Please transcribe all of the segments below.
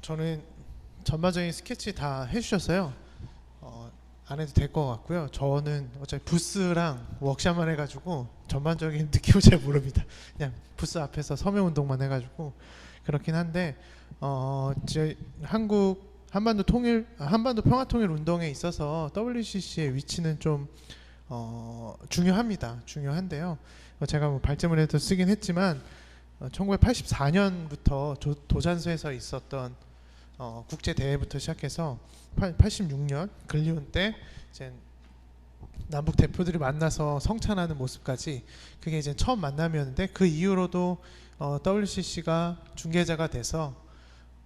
저는 전반적인 스케치 다 해주셨어요. 안 해도 될 것 같고요. 저는 어차피 부스랑 워크샵만 해가지고 전반적인 느낌을 잘 모릅니다. 그냥 부스 앞에서 서명 운동만 해가지고 그렇긴 한데 제 한국 한반도 평화 통일 운동에 있어서 WCC의 위치는 좀 중요합니다. 중요한데요. 제가 뭐 발제문에도 쓰긴 했지만 1984년부터 도잔소에서 있었던 국제 대회부터 시작해서 86년 근리온 때 이제 남북 대표들이 만나서 성찬하는 모습까지 그게 이제 처음 만남이었는데 그 이후로도 WCC가 중개자가 돼서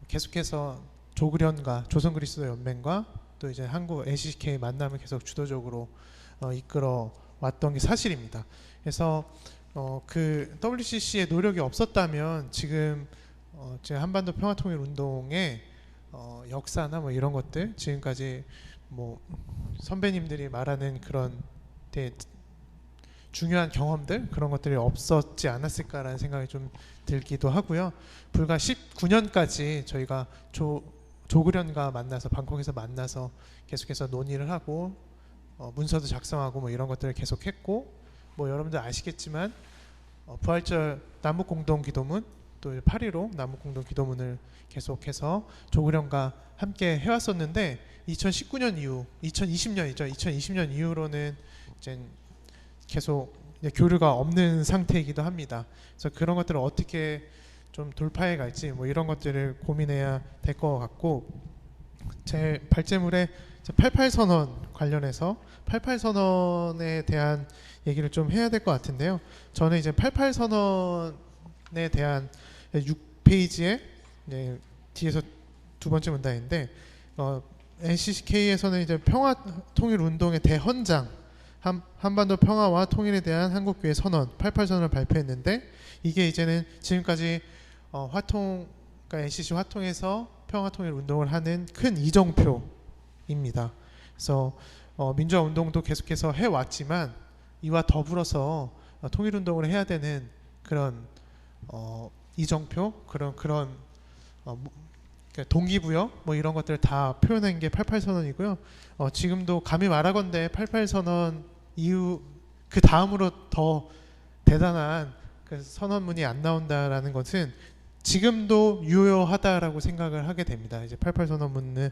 계속해서 조그련과 조선그리스도 연맹과 또 이제 한국 NCCK 만남을 계속 주도적으로 이끌어 왔던 게 사실입니다. 그래서 그 WCC의 노력이 없었다면 지금 제 한반도 평화통일운동의 역사나 뭐 이런 것들 지금까지 뭐 선배님들이 말하는 그런 되게 중요한 경험들 그런 것들이 없었지 않았을까라는 생각이 좀 들기도 하고요. 불과 19년까지 저희가 조그련과 만나서 방콕에서 만나서 계속해서 논의를 하고 문서도 작성하고 뭐 이런 것들을 계속했고 뭐 여러분들 아시겠지만 부활절 남북공동기도문 또 8.15 남북공동기도문을 계속해서 조그련과 함께 해왔었는데 2019년 이후 2020년이죠. 2020년 이후로는 이제 계속 이제 교류가 없는 상태이기도 합니다. 그래서 그런 것들을 어떻게 좀 돌파해 갈지 뭐 이런 것들을 고민해야 될 것 같고 제 발제물에 88선언 관련해서 88선언에 대한 얘기를 좀 해야 될 것 같은데요. 저는 이제 88선언에 대한 6페이지에 뒤에서 두 번째 문단인데 NCCK에서는 이제 평화통일운동의 대헌장 한반도 평화와 통일에 대한 한국교회 선언 88선언을 발표했는데 이게 이제는 지금까지 그러니까 NCC 화통에서 평화통일운동을 하는 큰 이정표입니다. 그래서 민주화 운동도 계속해서 해왔지만 이와 더불어서 통일운동을 해야 되는 그런 이정표 그런 동기부여 뭐 이런 것들을 다 표현한 게 88선언이고요. 지금도 감히 말하건대 88선언 이후 그 다음으로 더 대단한 그 선언문이 안 나온다라는 것은 지금도 유효하다라고 생각을 하게 됩니다. 이제 88선언문은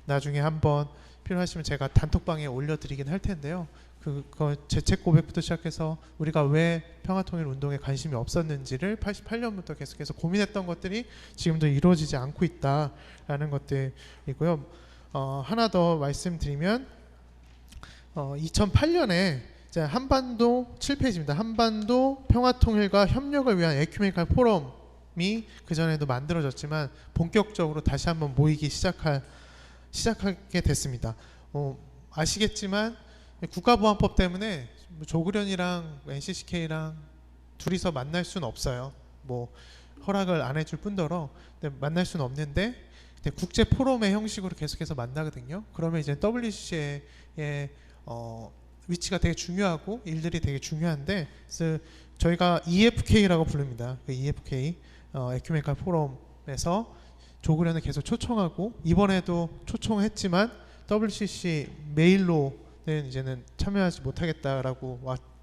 나중에 한번 필요하시면 제가 단톡방에 올려드리긴 할 텐데요. 그거 재책 고백부터 시작해서 우리가 왜 평화통일 운동에 관심이 없었는지를 88년부터 계속해서 고민했던 것들이 지금도 이루어지지 않고 있다라는 것들이고요. 하나 더 말씀드리면 2008년에 한반도 7페이지입니다. 한반도 평화통일과 협력을 위한 에큐메니컬 포럼이 그전에도 만들어졌지만 본격적으로 다시 한번 모이기 시작하게 됐습니다. 아시겠지만 국가보안법 때문에 조그련이랑 NCCK랑 둘이서 만날 수는 없어요. 뭐 허락을 안 해줄 뿐더러 만날 수는 없는데 국제 포럼의 형식으로 계속해서 만나거든요. 그러면 이제 WCC의 위치가 되게 중요하고 일들이 되게 중요한데 그래서 저희가 EFK라고 부릅니다. 그 EFK 에큐메니컬 포럼에서 조그련을 계속 초청하고 이번에도 초청했지만 WCC 메일로는 이제는 참여하지 못하겠다라고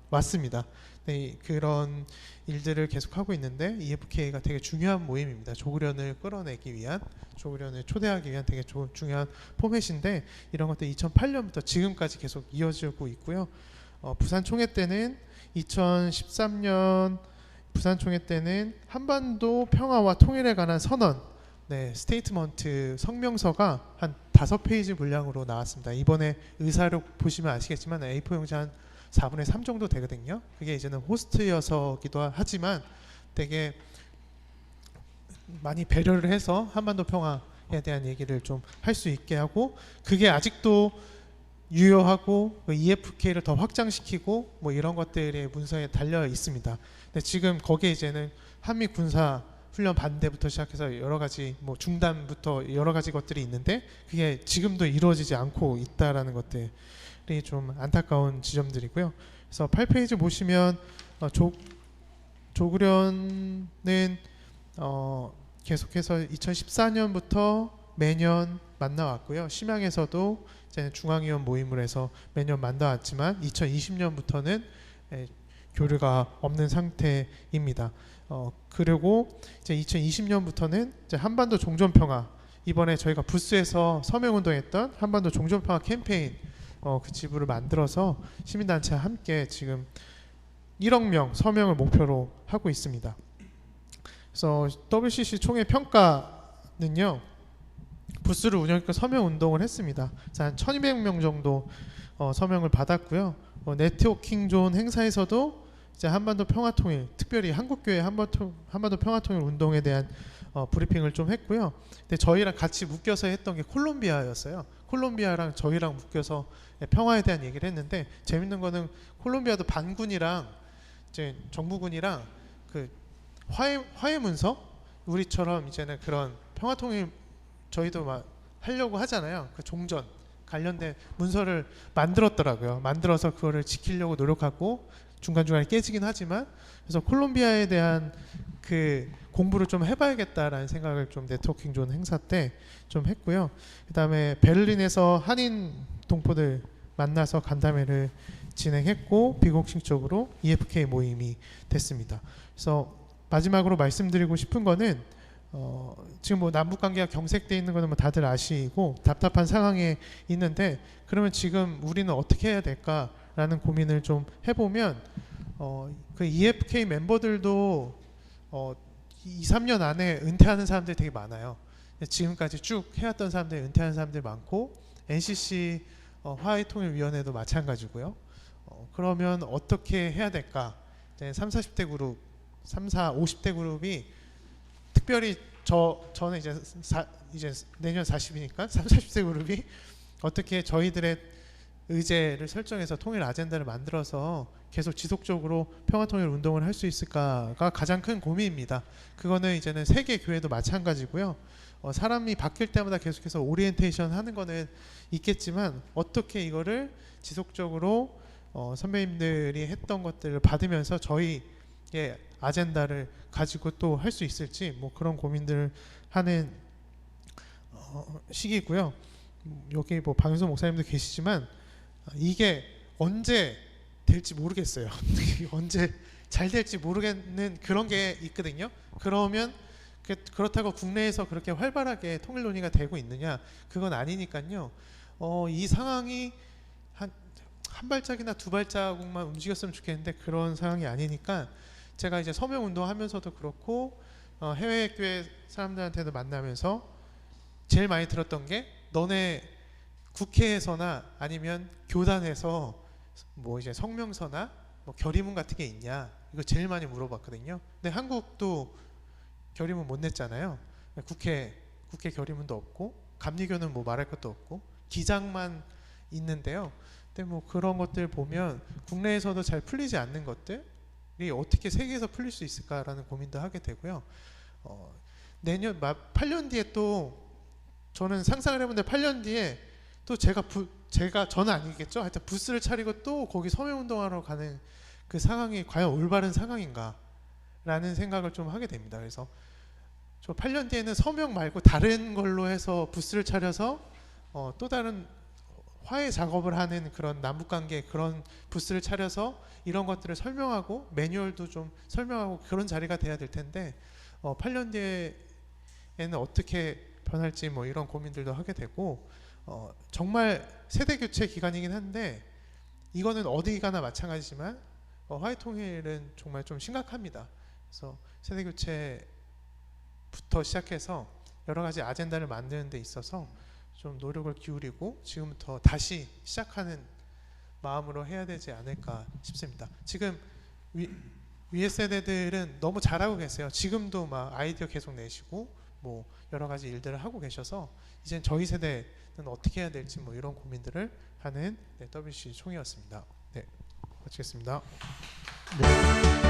왔습니다. 네, 그런 일들을 계속하고 있는데 EFK가 되게 중요한 모임입니다. 조그련을 끌어내기 위한 조그련을 초대하기 위한 되게 중요한 포맷인데 이런 것들 2008년부터 지금까지 계속 이어지고 있고요. 부산 총회 때는 2013년 부산 총회 때는 한반도 평화와 통일에 관한 선언 스테이트먼트 성명서가 한 5페이지 분량으로 나왔습니다. 이번에 의사록 보시면 아시겠지만 A4 용지 한 4분의 3 정도 되거든요. 그게 이제는 호스트여서기도 하지만 되게 많이 배려를 해서 한반도 평화에 대한 얘기를 좀 할 수 있게 하고 그게 아직도 유효하고 EFK를 더 확장시키고 뭐 이런 것들의 문서에 달려 있습니다. 근데 지금 거기에 이제는 한미 군사 훈련 반대부터 시작해서 여러 가지 뭐 중단부터 여러 가지 것들이 있는데 그게 지금도 이루어지지 않고 있다라는 것들이 좀 안타까운 지점들이고요. 그래서 8페이지 보시면 조그련은 계속해서 2014년부터 매년 만나왔고요. 심양에서도 이제 중앙위원 모임을 해서 매년 만나왔지만 2020년부터는 교류가 없는 상태입니다. 그리고 이제 2020년부터는 이제 한반도 종전평화, 이번에 저희가 부스에서 서명운동했던 한반도 종전평화 캠페인 그 지부를 만들어서 시민단체와 함께 지금 1억 명 서명을 목표로 하고 있습니다. 그래서 WCC 총회 평가는요, 부스를 운영했고 서명 운동을 했습니다. 한 1,200명 정도 서명을 받았고요. 네트워킹 존 행사에서도 이제 한반도 평화통일, 특별히 한국교회 한반도 평화통일 운동에 대한 브리핑을 좀 했고요. 근데 저희랑 같이 묶여서 했던 게 콜롬비아였어요. 콜롬비아랑 저희랑 묶여서 평화에 대한 얘기를 했는데, 재밌는 거는 콜롬비아도 반군이랑 이제 정부군이랑 그 화해 문서, 우리처럼 이제는 그런 평화통일 저희도 막 하려고 하잖아요. 그 종전 관련된 문서를 만들었더라고요. 만들어서 그거를 지키려고 노력하고 중간중간에 깨지긴 하지만, 그래서 콜롬비아에 대한 그 공부를 좀 해봐야겠다라는 생각을 좀 네트워킹 존 행사 때 좀 했고요. 그다음에 베를린에서 한인 동포들 만나서 간담회를 진행했고 비공식적으로 EFK 모임이 됐습니다. 그래서 마지막으로 말씀드리고 싶은 거는 지금 뭐 남북 관계가 경색돼 있는 거는 뭐 다들 아시고 답답한 상황에 있는데, 그러면 지금 우리는 어떻게 해야 될까라는 고민을 좀 해보면 그 EFK 멤버들도 2, 3년 안에 은퇴하는 사람들이 되게 많아요. 지금까지 쭉 해왔던 사람들이 은퇴하는 사람들이 많고, NCC 화해통일위원회도 마찬가지고요. 그러면 어떻게 해야 될까? 3, 40대 그룹, 3, 4, 50대 그룹이 특별히 저는 이제 내년 40이니까 3, 40대 그룹이 어떻게 저희들의 의제를 설정해서 통일 아젠다를 만들어서 계속 지속적으로 평화통일 운동을 할 수 있을까가 가장 큰 고민입니다. 그거는 이제는 세계 교회도 마찬가지고요. 사람이 바뀔 때마다 계속해서 오리엔테이션 하는 거는 있겠지만, 어떻게 이거를 지속적으로 선배님들이 했던 것들을 받으면서 저희의 아젠다를 가지고 또 할 수 있을지, 뭐 그런 고민들을 하는 시기고요. 여기 뭐 박윤선 목사님도 계시지만 이게 언제 될지 모르겠어요. 언제 잘 될지 모르겠는 그런 게 있거든요. 그러면 그렇다고 국내에서 그렇게 활발하게 통일 논의가 되고 있느냐? 그건 아니니까요. 이 상황이 한 발짝이나 두 발자국만 움직였으면 좋겠는데 그런 상황이 아니니까, 제가 이제 서명 운동하면서도 그렇고 해외 교회 사람들한테도 만나면서 제일 많이 들었던 게, 너네 국회에서나 아니면 교단에서 뭐 이제 성명서나 뭐 결의문 같은 게 있냐, 이거 제일 많이 물어봤거든요. 근데 한국도 결의문 못 냈잖아요. 국회 결의문도 없고, 감리교는 뭐 말할 것도 없고, 기장만 있는데요. 근데 뭐 그런 것들 보면 국내에서도 잘 풀리지 않는 것들이 어떻게 세계에서 풀릴 수 있을까라는 고민도 하게 되고요. 내년 8년 뒤에 또 저는 상상을 해본데 8년 뒤에 또 저는 아니겠죠. 하여튼 부스를 차리고 또 거기 서명운동하러 가는 그 상황이 과연 올바른 상황인가라는 생각을 좀 하게 됩니다. 그래서 저 8년 뒤에는 서명 말고 다른 걸로 해서 부스를 차려서 또 다른 화해 작업을 하는 그런 남북관계 그런 부스를 차려서 이런 것들을 설명하고 매뉴얼도 좀 설명하고 그런 자리가 돼야 될 텐데, 8년 뒤에는 어떻게 변할지 뭐 이런 고민들도 하게 되고, 정말 세대 교체 기간이긴 한데 이거는 어디 가나 마찬가지지만 화해 통일은 정말 좀 심각합니다. 그래서 세대 교체부터 시작해서 여러 가지 아젠다를 만드는 데 있어서 좀 노력을 기울이고 지금부터 다시 시작하는 마음으로 해야 되지 않을까 싶습니다. 지금 위에 세대들은 너무 잘하고 계세요. 지금도 막 아이디어 계속 내시고 뭐 여러 가지 일들을 하고 계셔서 이젠 저희 세대는 어떻게 해야 될지 뭐 이런 고민들을 하는 WC 총회였습니다. 네, 마치겠습니다. 네.